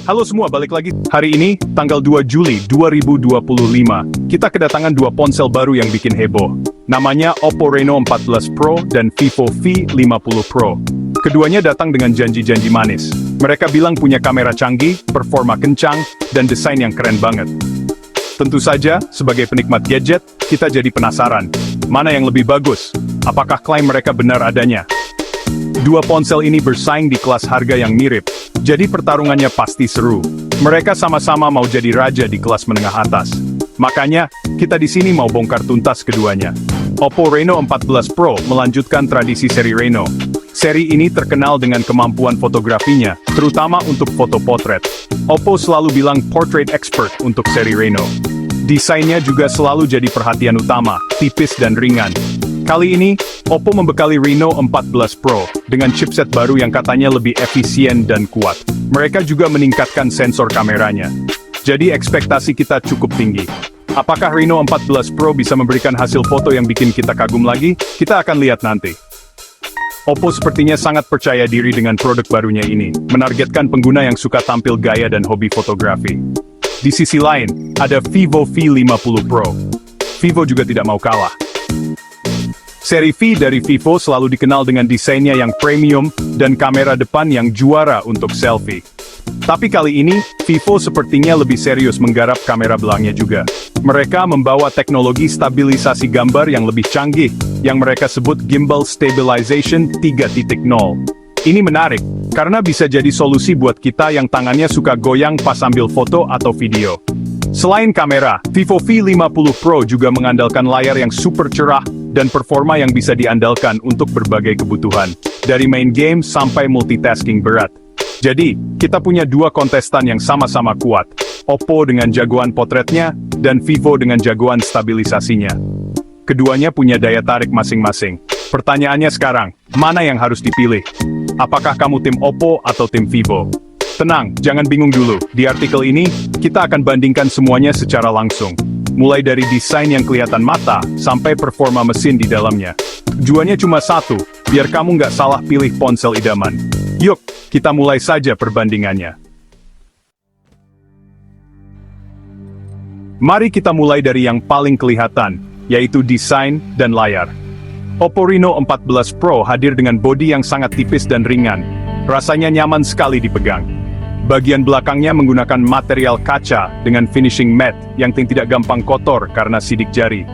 Halo semua, balik lagi. Hari ini, tanggal 2 Juli 2025, kita kedatangan dua ponsel baru yang bikin heboh. Namanya Oppo Reno 14 Pro dan Vivo V50 Pro. Keduanya datang dengan janji-janji manis. Mereka bilang punya kamera canggih, performa kencang, dan desain yang keren banget. Tentu saja, sebagai penikmat gadget, kita jadi penasaran. Mana yang lebih bagus? Apakah klaim mereka benar adanya? Dua ponsel ini bersaing di kelas harga yang mirip, jadi pertarungannya pasti seru. Mereka sama-sama mau jadi raja di kelas menengah atas. Makanya, kita di sini mau bongkar tuntas keduanya. Oppo Reno 14 Pro melanjutkan tradisi seri Reno. Seri ini terkenal dengan kemampuan fotografinya, terutama untuk foto potret. Oppo selalu bilang portrait expert untuk seri Reno. Desainnya juga selalu jadi perhatian utama, tipis dan ringan. Kali ini, Oppo membekali Reno 14 Pro dengan chipset baru yang katanya lebih efisien dan kuat. Mereka juga meningkatkan sensor kameranya. Jadi ekspektasi kita cukup tinggi. Apakah Reno 14 Pro bisa memberikan hasil foto yang bikin kita kagum lagi? Kita akan lihat nanti. Oppo sepertinya sangat percaya diri dengan produk barunya ini, menargetkan pengguna yang suka tampil gaya dan hobi fotografi. Di sisi lain, ada Vivo V50 Pro. Vivo juga tidak mau kalah. Seri V dari Vivo selalu dikenal dengan desainnya yang premium dan kamera depan yang juara untuk selfie. Tapi kali ini, Vivo sepertinya lebih serius menggarap kamera belakangnya juga. Mereka membawa teknologi stabilisasi gambar yang lebih canggih, yang mereka sebut Gimbal Stabilization 3.0. Ini menarik, karena bisa jadi solusi buat kita yang tangannya suka goyang pas ambil foto atau video. Selain kamera, Vivo V50 Pro juga mengandalkan layar yang super cerah dan performa yang bisa diandalkan untuk berbagai kebutuhan, dari main game sampai multitasking berat. Jadi, kita punya dua kontestan yang sama-sama kuat, Oppo dengan jagoan potretnya, dan Vivo dengan jagoan stabilisasinya. Keduanya punya daya tarik masing-masing. Pertanyaannya sekarang, mana yang harus dipilih? Apakah kamu tim Oppo atau tim Vivo? Tenang, jangan bingung dulu. Di artikel ini, kita akan bandingkan semuanya secara langsung. Mulai dari desain yang kelihatan mata, sampai performa mesin di dalamnya. Tujuannya cuma satu, biar kamu nggak salah pilih ponsel idaman. Yuk, kita mulai saja perbandingannya. Mari kita mulai dari yang paling kelihatan, yaitu desain dan layar. Oppo Reno 14 Pro hadir dengan bodi yang sangat tipis dan ringan. Rasanya nyaman sekali dipegang. Bagian belakangnya menggunakan material kaca dengan finishing matte yang tidak gampang kotor karena sidik jari.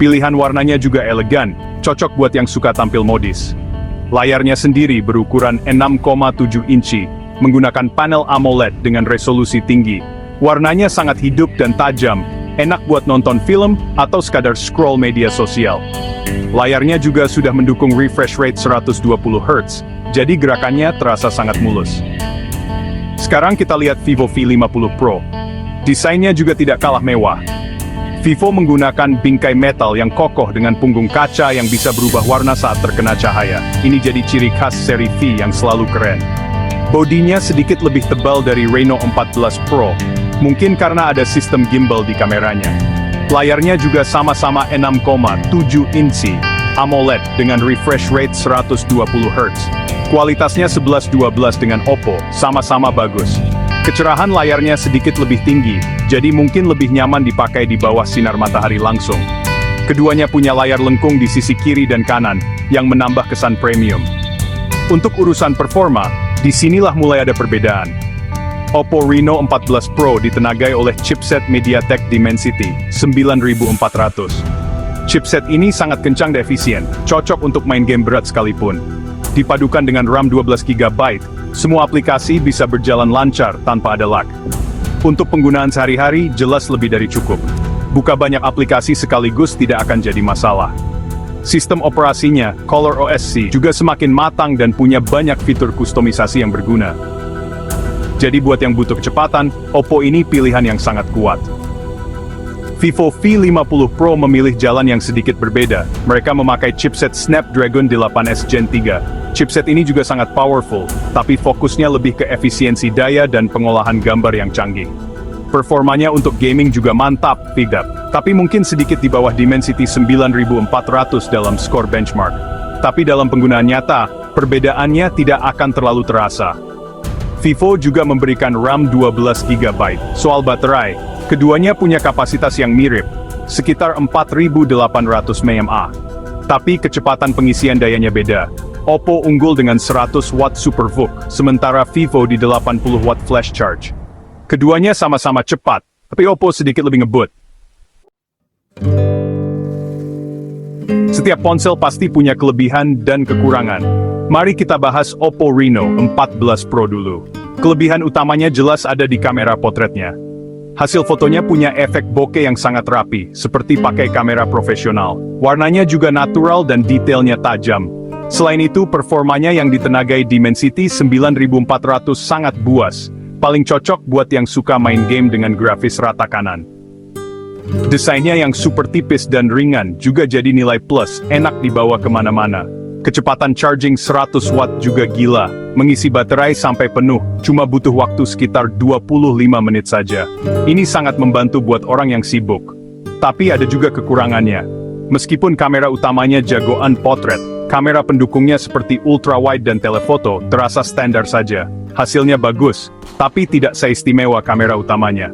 Pilihan warnanya juga elegan, cocok buat yang suka tampil modis. Layarnya sendiri berukuran 6,7 inci, menggunakan panel AMOLED dengan resolusi tinggi. Warnanya sangat hidup dan tajam, enak buat nonton film atau sekadar scroll media sosial. Layarnya juga sudah mendukung refresh rate 120 Hz, jadi gerakannya terasa sangat mulus. Sekarang kita lihat Vivo V50 Pro. Desainnya juga tidak kalah mewah. Vivo menggunakan bingkai metal yang kokoh dengan punggung kaca yang bisa berubah warna saat terkena cahaya. Ini jadi ciri khas seri V yang selalu keren. Bodinya sedikit lebih tebal dari Reno 14 Pro, mungkin karena ada sistem gimbal di kameranya. Layarnya juga sama-sama 6,7 inci, AMOLED dengan refresh rate 120 Hz. Kualitasnya 11-12 dengan Oppo, sama-sama bagus. Kecerahan layarnya sedikit lebih tinggi, jadi mungkin lebih nyaman dipakai di bawah sinar matahari langsung. Keduanya punya layar lengkung di sisi kiri dan kanan, yang menambah kesan premium. Untuk urusan performa, disinilah mulai ada perbedaan. Oppo Reno 14 Pro ditenagai oleh chipset MediaTek Dimensity 9400. Chipset ini sangat kencang dan efisien, cocok untuk main game berat sekalipun. Dipadukan dengan RAM 12 GB, semua aplikasi bisa berjalan lancar tanpa ada lag. Untuk penggunaan sehari-hari, jelas lebih dari cukup. Buka banyak aplikasi sekaligus tidak akan jadi masalah. Sistem operasinya, ColorOS juga semakin matang dan punya banyak fitur kustomisasi yang berguna. Jadi buat yang butuh kecepatan, Oppo ini pilihan yang sangat kuat. Vivo V50 Pro memilih jalan yang sedikit berbeda. Mereka memakai chipset Snapdragon 8S Gen 3. Chipset ini juga sangat powerful, tapi fokusnya lebih ke efisiensi daya dan pengolahan gambar yang canggih. Performanya untuk gaming juga mantap, tapi mungkin sedikit di bawah Dimensity 9400 dalam skor benchmark. Tapi dalam penggunaan nyata, perbedaannya tidak akan terlalu terasa. Vivo juga memberikan RAM 12GB. Soal baterai, keduanya punya kapasitas yang mirip, sekitar 4800 mAh. Tapi kecepatan pengisian dayanya beda. Oppo unggul dengan 100 watt SuperVOOC, sementara Vivo di 80 watt flash charge. Keduanya sama-sama cepat, tapi Oppo sedikit lebih ngebut. Setiap ponsel pasti punya kelebihan dan kekurangan. Mari kita bahas Oppo Reno 14 Pro dulu. Kelebihan utamanya jelas ada di kamera potretnya. Hasil fotonya punya efek bokeh yang sangat rapi, seperti pakai kamera profesional. Warnanya juga natural dan detailnya tajam. Selain itu, performanya yang ditenagai Dimensity 9400 sangat buas. Paling cocok buat yang suka main game dengan grafis rata kanan. Desainnya yang super tipis dan ringan juga jadi nilai plus, enak dibawa kemana-mana. Kecepatan charging 100 watt juga gila, mengisi baterai sampai penuh, cuma butuh waktu sekitar 25 menit saja. Ini sangat membantu buat orang yang sibuk. Tapi ada juga kekurangannya. Meskipun kamera utamanya jagoan potret, kamera pendukungnya seperti ultra wide dan telefoto terasa standar saja. Hasilnya bagus, tapi tidak seistimewa kamera utamanya.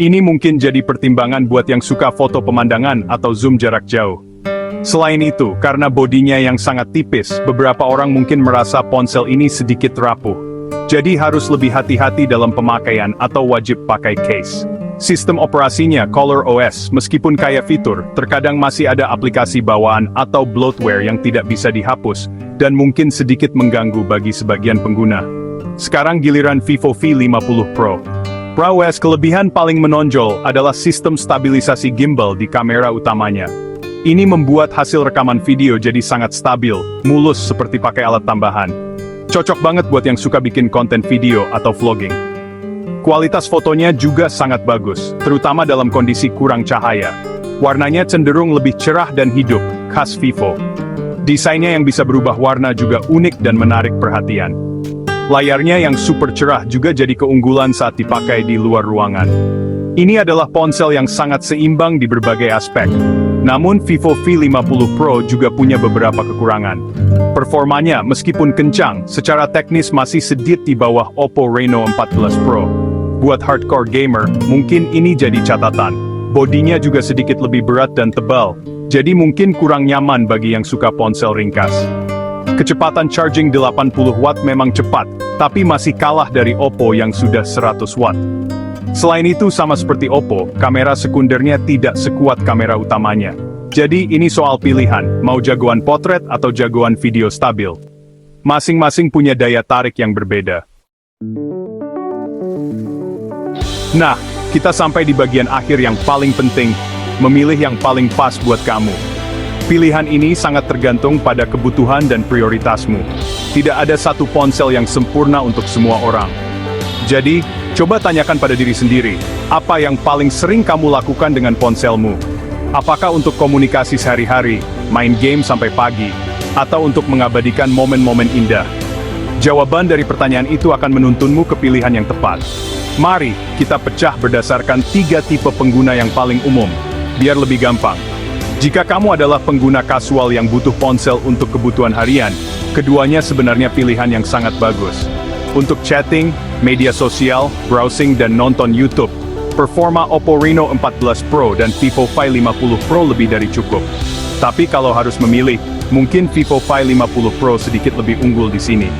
Ini mungkin jadi pertimbangan buat yang suka foto pemandangan atau zoom jarak jauh. Selain itu, karena bodinya yang sangat tipis, beberapa orang mungkin merasa ponsel ini sedikit rapuh. Jadi harus lebih hati-hati dalam pemakaian atau wajib pakai case. Sistem operasinya ColorOS, meskipun kaya fitur, terkadang masih ada aplikasi bawaan atau bloatware yang tidak bisa dihapus, dan mungkin sedikit mengganggu bagi sebagian pengguna. Sekarang giliran Vivo V50 Pro. ProOS kelebihan paling menonjol adalah sistem stabilisasi gimbal di kamera utamanya. Ini membuat hasil rekaman video jadi sangat stabil, mulus seperti pakai alat tambahan. Cocok banget buat yang suka bikin konten video atau vlogging. Kualitas fotonya juga sangat bagus, terutama dalam kondisi kurang cahaya. Warnanya cenderung lebih cerah dan hidup, khas Vivo. Desainnya yang bisa berubah warna juga unik dan menarik perhatian. Layarnya yang super cerah juga jadi keunggulan saat dipakai di luar ruangan. Ini adalah ponsel yang sangat seimbang di berbagai aspek. Namun Vivo V50 Pro juga punya beberapa kekurangan. Performanya meskipun kencang, secara teknis masih sedikit di bawah Oppo Reno 14 Pro. Buat hardcore gamer, mungkin ini jadi catatan. Bodinya juga sedikit lebih berat dan tebal, jadi mungkin kurang nyaman bagi yang suka ponsel ringkas. Kecepatan charging 80 watt memang cepat, tapi masih kalah dari Oppo yang sudah 100 watt. Selain itu sama seperti Oppo, kamera sekundernya tidak sekuat kamera utamanya. Jadi ini soal pilihan, mau jagoan potret atau jagoan video stabil. Masing-masing punya daya tarik yang berbeda. Nah, kita sampai di bagian akhir yang paling penting, memilih yang paling pas buat kamu. Pilihan ini sangat tergantung pada kebutuhan dan prioritasmu. Tidak ada satu ponsel yang sempurna untuk semua orang. Jadi, coba tanyakan pada diri sendiri, apa yang paling sering kamu lakukan dengan ponselmu? Apakah untuk komunikasi sehari-hari, main game sampai pagi, atau untuk mengabadikan momen-momen indah? Jawaban dari pertanyaan itu akan menuntunmu ke pilihan yang tepat. Mari, kita pecah berdasarkan 3 tipe pengguna yang paling umum, biar lebih gampang. Jika kamu adalah pengguna kasual yang butuh ponsel untuk kebutuhan harian, keduanya sebenarnya pilihan yang sangat bagus. Untuk chatting, media sosial, browsing dan nonton YouTube, performa Oppo Reno 14 Pro dan Vivo V50 Pro lebih dari cukup. Tapi kalau harus memilih, mungkin Vivo V50 Pro sedikit lebih unggul di sini.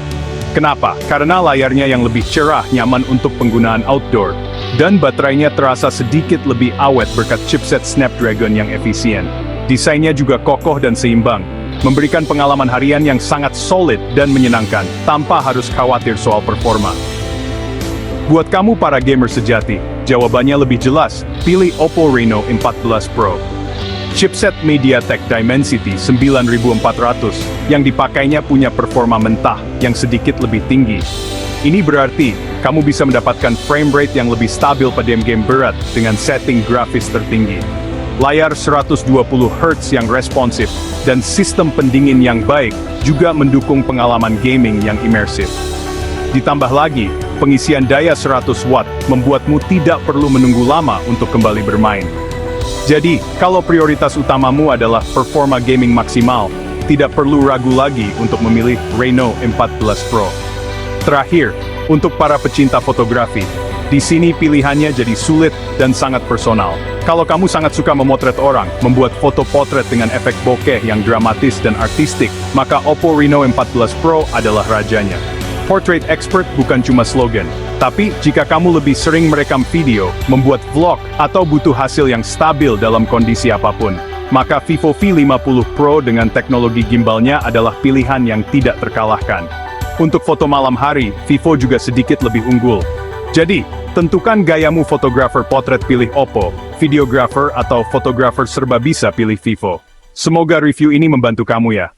Kenapa? Karena layarnya yang lebih cerah nyaman untuk penggunaan outdoor, dan baterainya terasa sedikit lebih awet berkat chipset Snapdragon yang efisien. Desainnya juga kokoh dan seimbang, memberikan pengalaman harian yang sangat solid dan menyenangkan, tanpa harus khawatir soal performa. Buat kamu para gamer sejati, jawabannya lebih jelas, pilih Oppo Reno 14 Pro. Chipset MediaTek Dimensity 9400 yang dipakainya punya performa mentah yang sedikit lebih tinggi. Ini berarti, kamu bisa mendapatkan frame rate yang lebih stabil pada game berat dengan setting grafis tertinggi. Layar 120 Hz yang responsif, dan sistem pendingin yang baik juga mendukung pengalaman gaming yang imersif. Ditambah lagi, pengisian daya 100 watt membuatmu tidak perlu menunggu lama untuk kembali bermain. Jadi, kalau prioritas utamamu adalah performa gaming maksimal, tidak perlu ragu lagi untuk memilih Reno 14 Pro. Terakhir, Untuk para pecinta fotografi, di sini pilihannya jadi sulit dan sangat personal. Kalau kamu sangat suka memotret orang, membuat foto potret dengan efek bokeh yang dramatis dan artistik, maka Oppo Reno 14 Pro adalah rajanya. Portrait expert bukan cuma slogan, tapi jika kamu lebih sering merekam video, membuat vlog, atau butuh hasil yang stabil dalam kondisi apapun, maka Vivo V50 Pro dengan teknologi gimbalnya adalah pilihan yang tidak terkalahkan. Untuk foto malam hari, Vivo juga sedikit lebih unggul. Jadi, tentukan gayamu fotografer potret pilih Oppo, videographer atau fotografer serba bisa pilih Vivo. Semoga review ini membantu kamu ya.